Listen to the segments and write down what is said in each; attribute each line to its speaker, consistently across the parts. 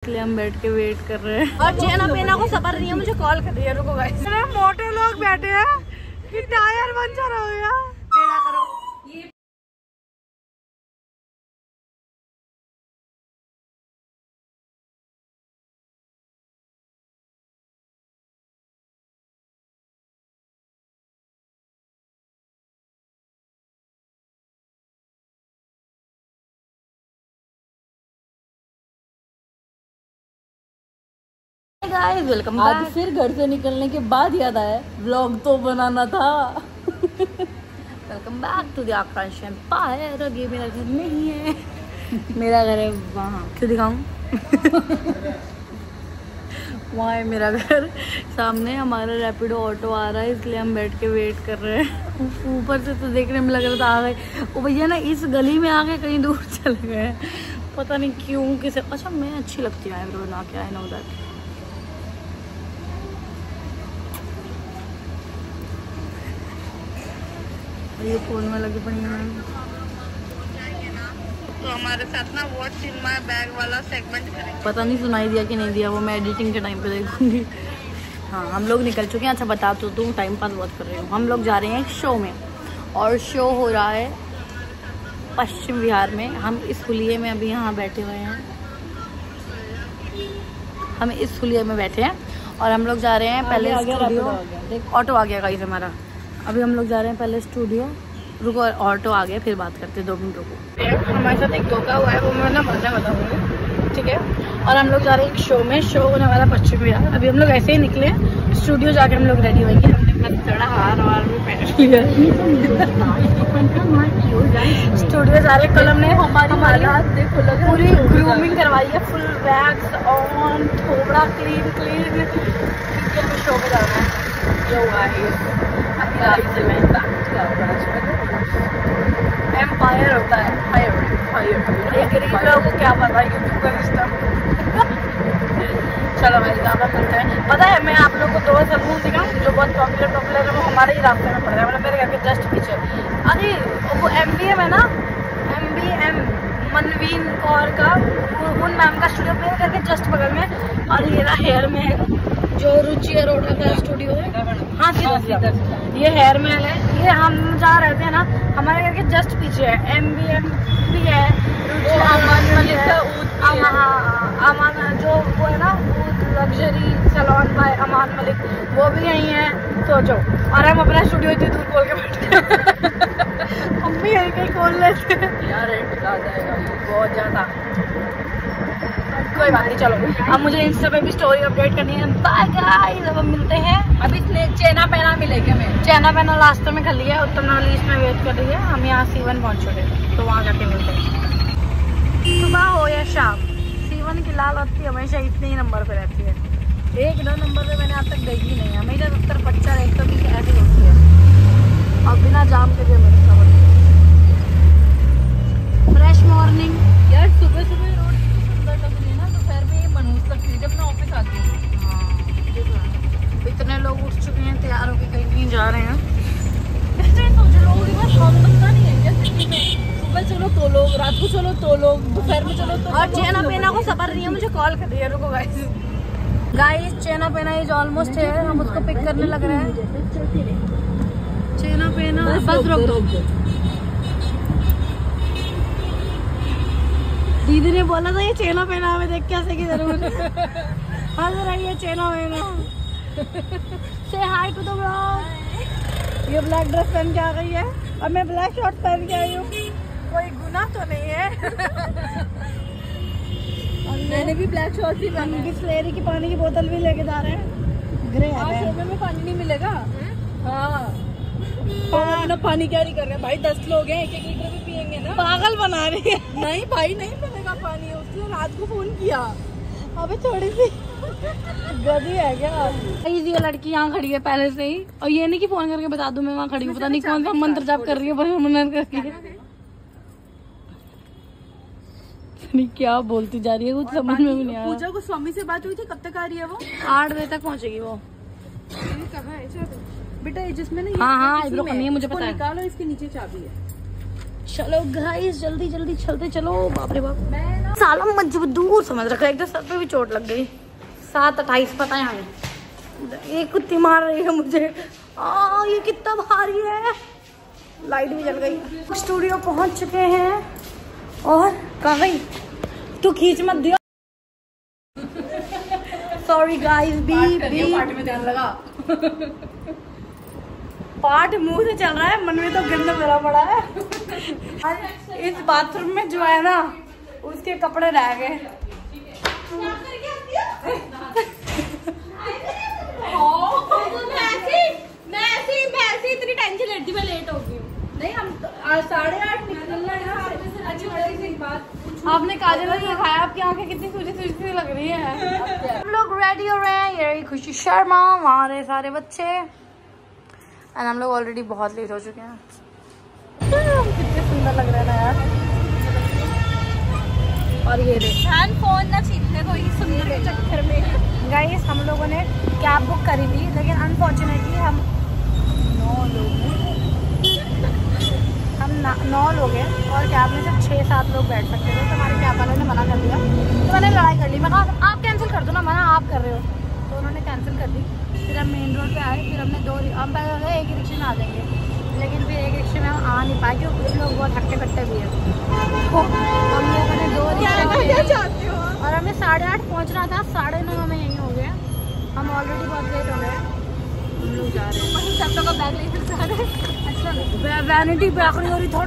Speaker 1: इसलिए हम बैठ के वेट कर रहे हैं और चैना पेना को सबर नहीं है, मुझे कॉल कर रही है। रुको गाइस, मोटे लोग बैठे हैं कि टायर पंचर हो गया। टेढ़ा करो ये। Guys welcome back. आज फिर घर से निकलने के बाद याद आया व्लॉग तो बनाना था। Welcome back to the Akash empire. ये मेरा घर नहीं है, मेरा घर है वहाँ। क्यों दिखाऊं? वहाँ है मेरा घर। सामने हमारा रैपिडो ऑटो आ रहा है, इसलिए हम बैठ के वेट कर रहे हैं। ऊपर से तो देखने में लग रहा था आ गए, वो भैया ना इस गली में आके कहीं दूर चले गए, पता नहीं क्यों किसे। अच्छा मैं अच्छी लगती हूँ आईब्रो बना के, आई नो दैट। ये फोन में लगी पड़ी है। तो हमारे साथ ना व्हाट्स इन माय बैग वाला सेगमेंट करेंगे। पता नहीं सुनाई दिया कि नहीं दिया, वो मैं एडिटिंग के टाइम पे देखूंगी। हाँ हम लोग निकल चुके हैं। अच्छा बता तो दूँ, टाइम पास बहुत कर रही हूँ। हम लोग जा रहे हैं एक शो में, और शो हो रहा है पश्चिम बिहार में। हम इस हुलिये में अभी यहाँ बैठे हुए हैं, हम इस हुलिये में बैठे हैं और हम लोग जा रहे हैं पहले स्टूडियो। ऑटो आ गया गाइस हमारा। अभी हम लोग जा रहे हैं पहले स्टूडियो। रुको ऑटो आ गया, फिर बात करते हैं, 2 मिनट रुको। हमारे साथ एक धोखा हुआ है, वो मैं ना बाद में बताऊंगी, ठीक है। और हम लोग जा रहे हैं एक शो में, शो होने वाला पश्चिम बिहार। अभी हम लोग ऐसे ही निकले, स्टूडियो जाके हम लोग रेडी होंगे। हमने बस थोड़ा हार वार भी पहन लिया। स्टूडियो जा रहे, कल हमने हमारी हालात देखो पूरी ग्रूमिंग करवाई है, फुल वैक्स ऑन, थोड़ा क्लीन क्योंकि हमें शो में जाना है। जो एम्पायर होता है, एक गरीब लोगों को क्या पता यूट्यूब का सिस्टम। चलो भाई ज़्यादा करते हैं। पता है मैं आप लोगों को 2 सलून दिखाऊँ जो बहुत पॉपुलर है, वो हमारे ही रास्ते में पड़ रहा है, मतलब मेरे घर के जस्ट पीछे। अरे वो MBM है ना, MBM मनवीन कौर का, उन मैम का स्टूडियो मेरे घर के जस्ट बगल में। और ये रहा हेयर में जो रुचि अरोड़ा का स्टूडियो है। हाँ सीधा ये हेयर महल है। ये हम जहाँ रहते हैं ना, हमारे घर के जस्ट पीछे है। MBM भी है, अमान मलिक का अमान जो वो है ना लग्जरी सैलून बाय अमान मलिक, वो भी यहीं है। सोचो, और हम अपना स्टूडियो इतनी दूर खोल के बैठे। मम्मी यहीं कहीं खोल लेते यार, रेंट आ जाएगा बहुत ज्यादा। कोई बात नहीं, चलो अब मुझे इंस्टा पे भी स्टोरी अपडेट करनी है। बाय गाइस, अब हम मिलते हैं। अभी चेना पेना मिलेगी हमें। चेना पेना रास्ते में खली है, उत्तम नगर ईस्ट में वेट कर रही है। हम यहाँ C1 पहुँच चुके हैं, तो वहाँ जाके मिलते हैं। सुबह हो या शाम, C1 की लाल बत्ती हमेशा इतने ही नंबर पे रहती है। 1-2 नंबर पे मैंने आज तक देखी नहीं है, हमेशा 70, 50, 120 ऐसी होती है। और बिना जाम के भी फ्रेश मॉर्निंग यार, सुबह सुबह रोड सुंदर लगती है ना, दोपहर में ये मनहूस लगती है जब मैं ऑफिस आती हूँ। हाँ इतने लोग उठ चुके हैं, तैयार होकर कहीं नहीं जा रहे हैं। सोच लोगों के पास शौक बनता नहीं है क्या सिटी में? सुबह चलो तो लोग, रात को चलो तो लोग, दोपहर में चलो तो। और चेना पेना को सबर नहीं है, मुझे कॉल कर रही है। रुको गाइस चेना पेना इज ऑलमोस्ट है, हम उसको पिक करने लग रहे हैं। चेना पेना बस रोक दो। दीदी ने बोला था ये चेना पेना हमें देख के हंसेगी जरूर। हंस रही है चेना पेना। से हाय टू द ब्लॉग। ये ब्लैक ड्रेस पहन के आ गई है और मैं ब्लैक शॉर्ट पहन के आई हूँ। कोई गुनाह तो नहीं है। और मैंने भी ब्लैक शॉर्ट ही पहनी है। बिस्लेरी की पानी की बोतल भी लेके जा रहे हैं। ग्रे है में पानी नहीं मिलेगा। हाँ ना, पानी क्या नहीं कर रहे भाई, 10 लोग हैं, 1-1 लीटर भी पियेंगे ना। पागल बना रही है। नहीं भाई नहीं मिलेगा पानी, उसने रात को फोन किया। अबे थोड़ी सी गधी है क्या? ये लड़की यहाँ खड़ी है पहले से ही, और ये नहीं कि फोन करके बता दूं मैं वहाँ खड़ी हूँ। पता नहीं कौन सा मंत्र जाप कर रही है, मंत्र करके नहीं क्या बोलती जा रही है, कुछ समझ में भी नहीं आ रहा। पूजा को स्वामी से बात हुई थी, कब तक आ रही है वो? 8 बजे तक पहुँचेगी वो। कहाँ है बेटा? जिसमें ना हाँ आईब्रो करनी है, मुझे पता है। निकालो, इसके नीचे चाबी है। चलो गाइस जल्दी जल्दी चलते चलो। बाप रे बाप, साला मजबूर समझ रखा है, एक तो सर पे भी चोट लग गई। 7:28 पता है हमें। ये कुत्ती मार रही है मुझे। ये कितना भारी है। लाइट भी जल गई। स्टूडियो पहुंच चुके हैं और कहाँ गई तू? खींच मत दियो। Sorry guys. पार्ट में ध्यान लगा। पार्ट मुंह से चल रहा है, मन में तो गंदा भरा पड़ा है। इस बाथरूम में जो है ना उसके कपड़े रह गए। मैं इतनी टेंशन लेती, मैं लेट हो गई हूँ। नहीं हम 8:30 निकलना है। आपने काजल नहीं खाया, आपकी आंखें कितनी सूजी सूजी लग रही है। हम लोग रेडी हो रहे हैं। ये खुशी शर्मा, हमारे सारे बच्चे, एंड हम लोग ऑलरेडी बहुत लेट हो चुके हैं। कितने सुंदर लग रहे हैं ना यार। और ये फोन ना छीनने कोई सुंदर के चक्कर में। गाइस हम लोगों ने कैब बुक करी थी, लेकिन अनफॉर्चुनेटली हम 9 लोग हैं और कैब में सिर्फ 6-7 लोग बैठ सकते थे। तो हमारे कैब वाले ने मना कर दिया, तो मैंने लड़ाई कर ली। मैं कहा आप कैंसिल कर दो ना, मना आप कर रहे हो। तो उन्होंने कैंसिल कर दी। फिर हम मेन रोड पे आए। फिर हमने हम पहले एक ही रिक्शे में आ जाएंगे, लेकिन फिर एक रिक्शे में हम आ नहीं पाए क्योंकि कुछ लोग बहुत हट्टे कट्टे भी हैं। तो हम लोगों ने 2 रिक्शे और हमें 8:30 पहुँचना था। 9:30 हमें यहीं हो गया। हम ऑलरेडी बहुत लेट हो गए। हम लोग जा रहे हैं, सब लोग बैग लेकर जा रहे हैं। अच्छा वैनिटी बैग नहीं हो रही, थोड़ा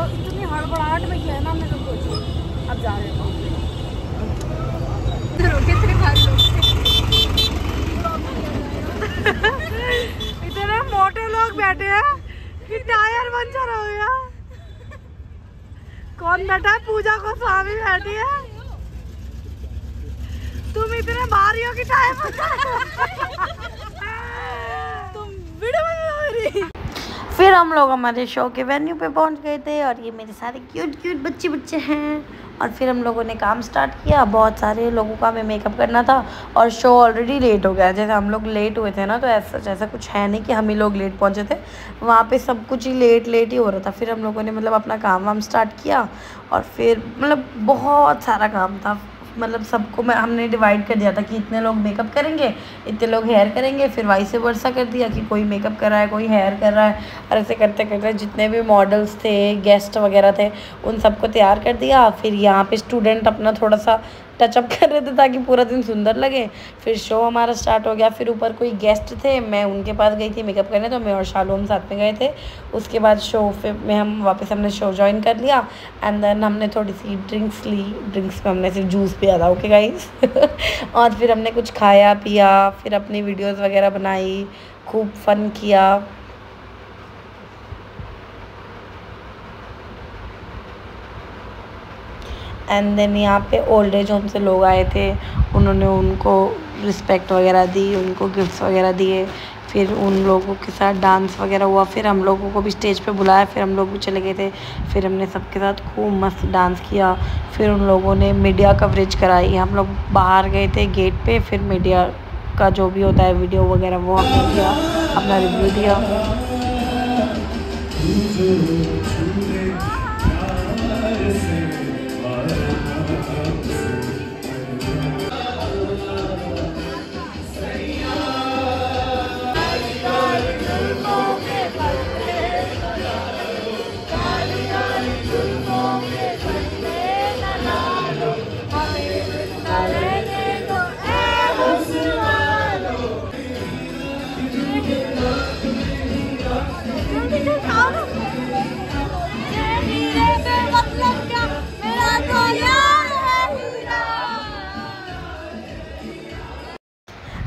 Speaker 1: इतनी हड़बड़ाहट में किया है ना हमने सब कुछ। अब जा रहे हैं। इतने मोटे लोग बैठे हैं कि टायर पंचर हो गया। कौन बैठा है? पूजा गोस्वामी बैठी है। तुम इतने भारी हो कि टायर पंचर। फिर हम लोग हमारे शो के वेन्यू पे पहुंच गए थे और ये मेरे सारे क्यूट बच्चे हैं। और फिर हम लोगों ने काम स्टार्ट किया। बहुत सारे लोगों का हमें मेकअप करना था और शो ऑलरेडी लेट हो गया। जैसे हम लोग लेट हुए थे ना, तो ऐसा कुछ है नहीं कि हम ही लोग लेट पहुंचे थे। वहाँ पे सब कुछ ही लेट ही हो रहा था। फिर हम लोगों ने मतलब अपना काम वाम स्टार्ट किया और फिर मतलब बहुत सारा काम था। मतलब सबको हमने डिवाइड कर दिया था कि इतने लोग मेकअप करेंगे, इतने लोग हेयर करेंगे। फिर वाइस वर्सा कर दिया कि कोई मेकअप कर रहा है, कोई हेयर कर रहा है। और ऐसे करते करते जितने भी मॉडल्स थे, गेस्ट वगैरह थे, उन सबको तैयार कर दिया। फिर यहाँ पे स्टूडेंट अपना थोड़ा सा टचअप कर रहे थे ताकि पूरा दिन सुंदर लगे। फिर शो हमारा स्टार्ट हो गया। फिर ऊपर कोई गेस्ट थे, मैं उनके पास गई थी मेकअप करने, तो मैं और शालू हम साथ में गए थे। उसके बाद शो में हम वापस हमने शो ज्वाइन कर लिया। एंड देन हमने थोड़ी सी ड्रिंक्स ली। ड्रिंक्स में हमने सिर्फ जूस पिया था, ओके गाइस। और फिर हमने कुछ खाया पिया, फिर अपनी वीडियोस वगैरह बनाई, खूब फन किया। एंड देन यहाँ पे ओल्ड एज होम से लोग आए थे, उन्होंने उनको रिस्पेक्ट वगैरह दी, उनको गिफ्ट्स वगैरह दिए। फिर उन लोगों के साथ डांस वगैरह हुआ। फिर हम लोगों को भी स्टेज पे बुलाया, फिर हम लोग भी चले गए थे। फिर हमने सबके साथ खूब मस्त डांस किया। फिर उन लोगों ने मीडिया कवरेज कराई। हम लोग बाहर गए थे गेट पे। फिर मीडिया का जो भी होता है वीडियो वगैरह वो हमने किया, अपना रिव्यू दिया।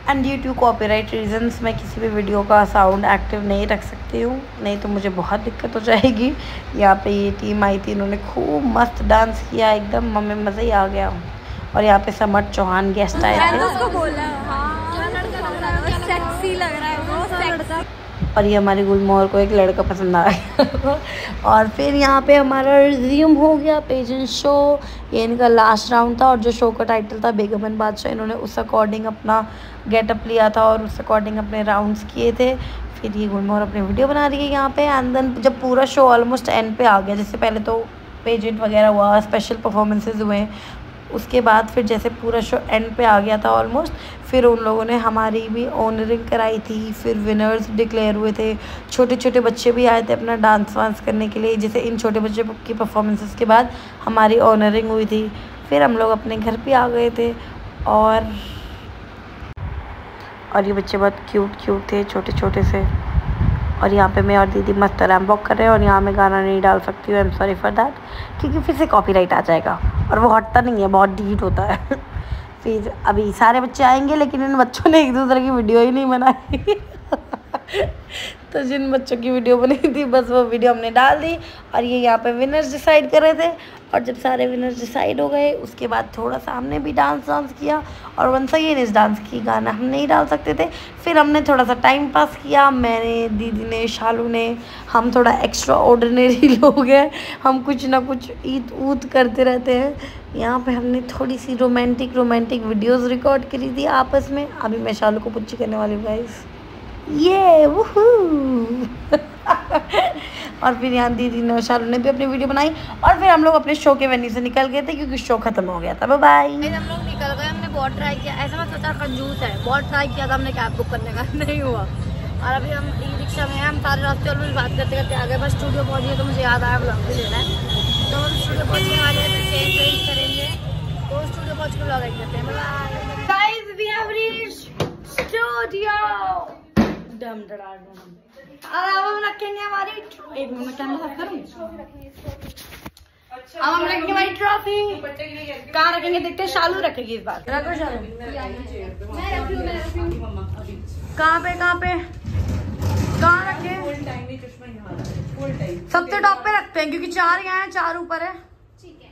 Speaker 1: And due to copyright reasons मैं किसी भी वीडियो का साउंड एक्टिव नहीं रख सकती हूँ, नहीं तो मुझे बहुत दिक्कत हो जाएगी। यहाँ पे ये टीम आई थी, इन्होंने खूब मस्त डांस किया, एकदम हमें मज़ा ही आ गया। और यहाँ पे समर चौहान गेस्ट आए थे। और ये हमारी गुलमोहर को एक लड़का पसंद आया। और फिर यहाँ पे हमारा रिज्यूम हो गया पेजेंट शो। ये इनका लास्ट राउंड था और जो शो का टाइटल था बेगम बादशाह, इन्होंने उस अकॉर्डिंग अपना गेटअप लिया था और उस अकॉर्डिंग अपने राउंड्स किए थे। फिर ये गुलमोहर अपनी वीडियो बना रही है यहाँ पे। एंड देन जब पूरा शो ऑलमोस्ट एंड पे आ गया, जैसे पहले तो पेजेंट वगैरह हुआ, स्पेशल परफॉर्मेंसेज हुए, उसके बाद फिर जैसे पूरा शो एंड पे आ गया था ऑलमोस्ट, फिर उन लोगों ने हमारी भी ऑनरिंग कराई थी। फिर विनर्स डिक्लेयर हुए थे, छोटे छोटे बच्चे भी आए थे अपना डांस वांस करने के लिए। जैसे इन छोटे बच्चों की परफॉर्मेंसेस के बाद हमारी ऑनरिंग हुई थी। फिर हम लोग अपने घर पे आ गए थे। और ये बच्चे बहुत क्यूट थे, छोटे छोटे से। और यहाँ पे मैं और दीदी मस्त रैम वॉक कर रहे हैं। और यहाँ मैं गाना नहीं डाल सकती हूँ, I am sorry for that, क्योंकि फिर से कॉपीराइट आ जाएगा और वो हटता नहीं है, बहुत डिलीट होता है। फिर अभी सारे बच्चे आएंगे, लेकिन इन बच्चों ने एक दूसरे की वीडियो ही नहीं बनाई। तो जिन बच्चों की वीडियो बनी थी बस वो वीडियो हमने डाल दी। और ये यहाँ पे विनर्स डिसाइड कर रहे थे। और जब सारे विनर्स डिसाइड हो गए उसके बाद थोड़ा सा हमने भी डांस किया। और वंस अगेन इस डांस की गाना हम नहीं डाल सकते थे। फिर हमने थोड़ा सा टाइम पास किया, मैंने, दीदी ने, शालू ने। हम थोड़ा एक्स्ट्रा ऑर्डिनरी लोग हैं, हम कुछ ना कुछ ईद करते रहते हैं। यहाँ पे हमने थोड़ी सी रोमांटिक वीडियोस रिकॉर्ड करी थी आपस में। अभी मैं शालू को पुच्ची करने वाली हूँ गाइस, ये वूहू। और फिर यहाँ दीदी ने और शालू ने भी अपनी वीडियो बनाई। और फिर हम लोग अपने शो के वेन्यू से निकल गए थे, क्योंकि शो खत्म हो गया था। Bye bye. हम लोग निकल गए, हमने बहुत ट्राई किया, ऐसा मत सोचा कंजूस है, बहुत ट्राई किया था हमने कैब बुक करने का, नहीं हुआ। और अभी हम ई रिक्शा में हैं, हम सारे रास्ते और बात करते करते आ गए। बस स्टूडियो पहुँच गए तो मुझे याद आया ब्लॉग भी लेना है, तो हम स्टूडियो पहुँचने वाले हैं, तो चेंज करेंगे, तो स्टूडियो पहुँच के ब्लॉग एडिट करते हैं। Bye guys, we have reached studio. अब हम रखेंगे हमारी, एक मिनट कैमरा साफ करूं। अब हम रखेंगे हमारी ट्रॉफी। कहाँ रखेंगे देखते हैं, शालू रखेगी इस बार। रखो शालू। कहाँ पे कहाँ रखे? सबसे टॉप पे रखते हैं, क्योंकि 4 यहाँ है, 4 ऊपर है। ठीक है।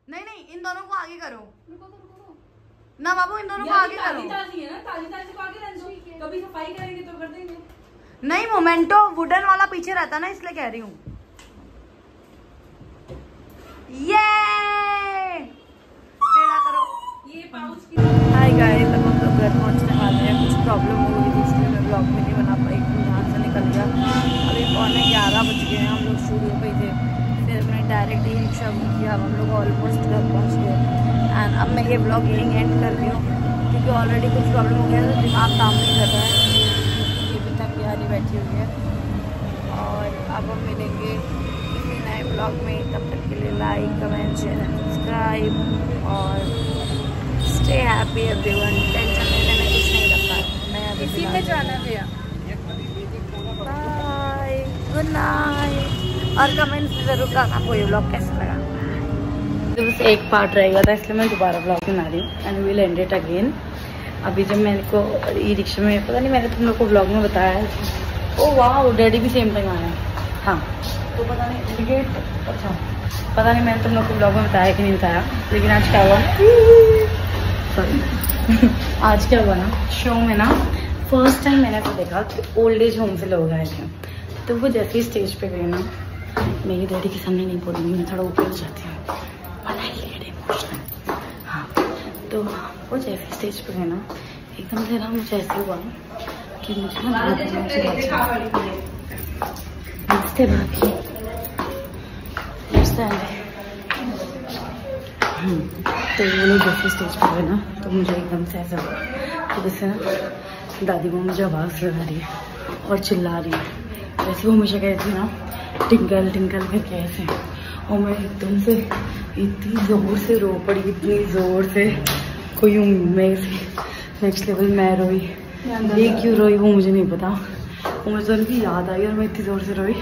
Speaker 1: नहीं, इन दोनों को आगे करो ना बाबू, इन दोनों को आगे करो। ताली है ना, ताली को आगे रख दो, कभी सफाई करेंगे तो कर देंगे। नहीं, मोमेंटो वुडन वाला पीछे रहता ना, इसलिए कह रही हूँ। ये करो, ये पाउच की। हाय गाइस, अब हम लोग घर पहुँचने वाले हैं। कुछ प्रॉब्लम हो गई थी इसलिए मैं ब्लॉग में नहीं बना पाई, यहाँ से निकल गया। अभी 11:15 बज गए हैं, हम लोग स्टूडियो पे थे। फिर मैंने डायरेक्ट ही रिक्शा बुक किया, हम लोग ऑलमोस्ट घर पहुँच गए। एंड अब मैं ये ब्लॉग यहीं एंड कर रही हूँ, क्योंकि ऑलरेडी कुछ प्रॉब्लम हो गया है, दिमाग काम नहीं कर रहा है। ये भी तक प्यारी बैठी हुई है। और अब हम मिलेंगे किसी नए ब्लॉग में, तब तक के लिए like, comment, share and subscribe. और स्टे हैप्पी एवरीवन। टेंशन लेने में कुछ नहीं रखा, मैं इसी में जाना भैया। Bye, good night. और कमेंट्स में ज़रूर बताना आपको ये ब्लॉग कैसा लगा। बस एक पार्ट रह गया था, इसलिए मैं दोबारा ब्लॉग बना रही हूँ। And will and it again. अभी जब मेरे को ई रिक्शा में, पता नहीं मैंने तुम लोग को ब्लॉग में बताया है। ओ वाह, डैडी भी सेम टाइम आया। हाँ, तो पता नहीं टिकट, अच्छा पता नहीं मैंने तुम लोग को ब्लॉग में बताया कि नहीं बताया। लेकिन आज क्या हुआ, सॉरी आज क्या हुआ ना, शो में ना फर्स्ट टाइम मैंने तो देखा कि ओल्ड एज होम से लोग आए थे। तो वो जैसे ही स्टेज पे गए ना, मेरी डैडी के सामने नहीं बोलूँगी, मैं थोड़ा ऊपर हो जाती हूँ। हाँ, तो वो जैसे स्टेज पे गए ना, एकदम से ना मुझे ऐसे हुआ कि मुझे ना नमस्ते भाभी, तो वो लोग जैसे स्टेज पे गए ना, तो मुझे एकदम से ऐसा हुआ कि जैसे ना दादी माँ मुझे आवाज़ लगा रही है और चिल्ला रही है, जैसे वो मुझे कहती है ना टिंकल टिंकल करके ऐसे। और मैं एकदम से इतनी ज़ोर से रो पड़ी, इतनी ज़ोर से, कोई मेरे से नेक्स्ट लेवल मैं रोई। ये क्यों रोई वो मुझे नहीं पता, वो मुझे तो उनकी याद आई और मैं इतनी ज़ोर से रोई,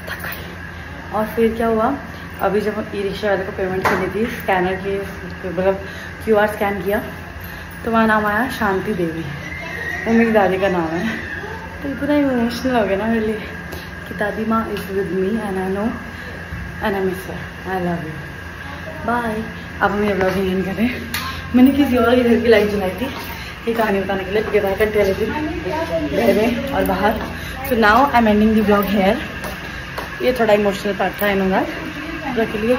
Speaker 1: थक गई। और फिर क्या हुआ, अभी जब ई रिक्शा वाले को पेमेंट करनी थी, स्कैनर की मतलब QR स्कैन किया, तो वहाँ नाम आया शांति देवी, वो मेरी दादी का नाम है। तो इतना इमोशनल हो गया ना मेरे लिए कि दादी माँ is with me and I know and I miss her, I love you, bye. अब हम ये ब्लॉग एंड करें। मैंने किसी और के घर की लाइट जलाई थी ये कहानी बताने के लिए, क्योंकि 12 घंटे लगे घर में और बाहर। So now I am ending the blog here. ये थोड़ा इमोशनल पार्ट था, आई नो दैट, के लिए